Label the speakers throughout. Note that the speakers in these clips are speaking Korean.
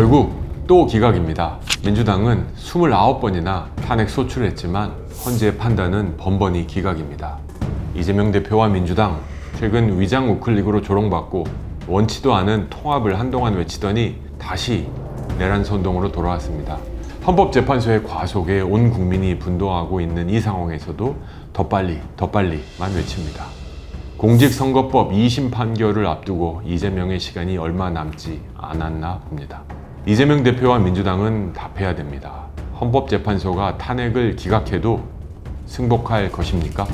Speaker 1: 결국 또 기각입니다. 민주당은 29번이나 탄핵 소추했지만 헌재의 판단은 번번이 기각입니다. 이재명 대표와 민주당 최근 위장 우클릭으로 조롱받고 원치도 않은 통합을 한동안 외치더니 다시 내란 선동으로 돌아왔습니다. 헌법재판소의 과속에 온 국민이 분노하고 있는 이 상황에서도 더 빨리만 외칩니다. 공직선거법 2심 판결을 앞두고 이재명의 시간이 얼마 남지 않았나 봅니다. 이재명 대표와 민주당은 답해야 됩니다. 헌법재판소가 탄핵을 기각해도 승복할 것입니까?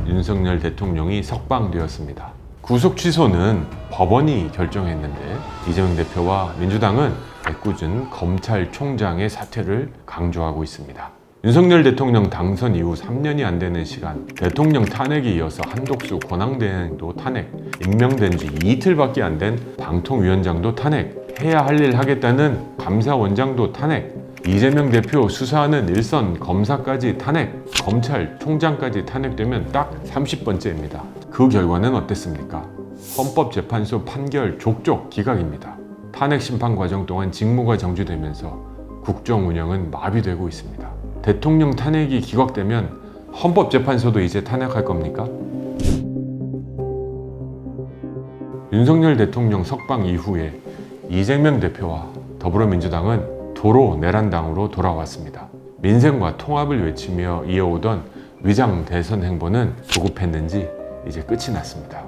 Speaker 1: 윤석열 대통령이 석방되었습니다. 구속 취소는 법원이 결정했는데 이재명 대표와 민주당은 애꿎은 검찰총장의 사퇴를 강조하고 있습니다. 윤석열 대통령 당선 이후 3년이 안 되는 시간, 대통령 탄핵에 이어서 한독수 권한대행도 탄핵, 임명된 지 이틀밖에 안 된 방통위원장도 탄핵, 해야 할 일 하겠다는 감사원장도 탄핵, 이재명 대표 수사하는 일선 검사까지 탄핵, 검찰총장까지 탄핵되면 딱 30번째입니다. 그 결과는 어땠습니까? 헌법재판소 판결 족족 기각입니다. 탄핵 심판 과정 동안 직무가 정지되면서 국정 운영은 마비되고 있습니다. 대통령 탄핵이 기각되면 헌법재판소도 이제 탄핵할 겁니까? 윤석열 대통령 석방 이후에 이재명 대표와 더불어민주당은 도로 내란당으로 돌아왔습니다. 민생과 통합을 외치며 이어오던 위장 대선 행보는 조급했는지 이제 끝이 났습니다.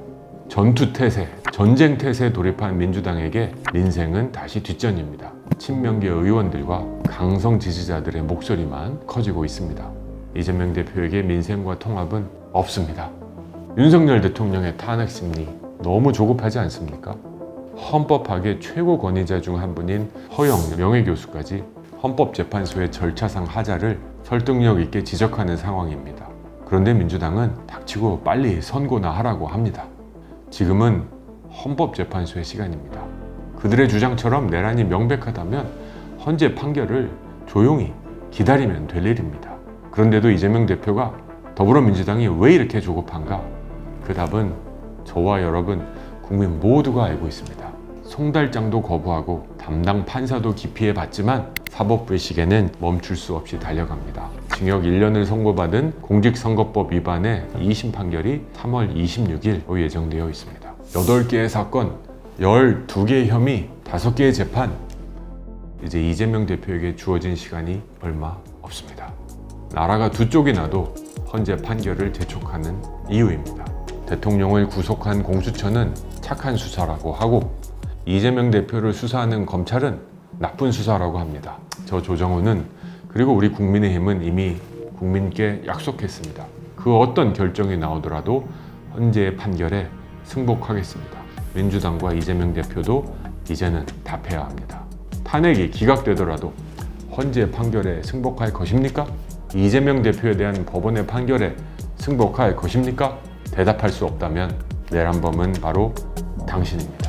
Speaker 1: 전투태세, 전쟁태세에 돌입한 민주당에게 민생은 다시 뒷전입니다. 친명계 의원들과 강성 지지자들의 목소리만 커지고 있습니다. 이재명 대표에게 민생과 통합은 없습니다. 윤석열 대통령의 탄핵 심리 너무 조급하지 않습니까? 헌법학의 최고 권위자 중 한 분인 허영 명예교수까지 헌법재판소의 절차상 하자를 설득력 있게 지적하는 상황입니다. 그런데 민주당은 닥치고 빨리 선고나 하라고 합니다. 지금은 헌법재판소의 시간입니다. 그들의 주장처럼 내란이 명백하다면 헌재 판결을 조용히 기다리면 될 일입니다. 그런데도 이재명 대표가 더불어민주당이 왜 이렇게 조급한가? 그 답은 저와 여러분 국민 모두가 알고 있습니다. 송달장도 거부하고 담당 판사도 기피해봤지만 사법부의 시계는 멈출 수 없이 달려갑니다. 징역 1년을 선고받은 공직선거법 위반의 2심 판결이 3월 26일로 예정되어 있습니다. 8개의 사건, 12개의 혐의, 5개의 재판. 이제 이재명 대표에게 주어진 시간이 얼마 없습니다. 나라가 두 쪽이 나도 헌재 판결을 재촉하는 이유입니다. 대통령을 구속한 공수처는 착한 수사라고 하고 이재명 대표를 수사하는 검찰은 나쁜 수사라고 합니다. 저 조정훈은 그리고 우리 국민의힘은 이미 국민께 약속했습니다. 그 어떤 결정이 나오더라도 헌재의 판결에 승복하겠습니다. 민주당과 이재명 대표도 이제는 답해야 합니다. 탄핵이 기각되더라도 헌재 판결에 승복할 것입니까? 이재명 대표에 대한 법원의 판결에 승복할 것입니까? 대답할 수 없다면 내란범은 바로 당신입니다.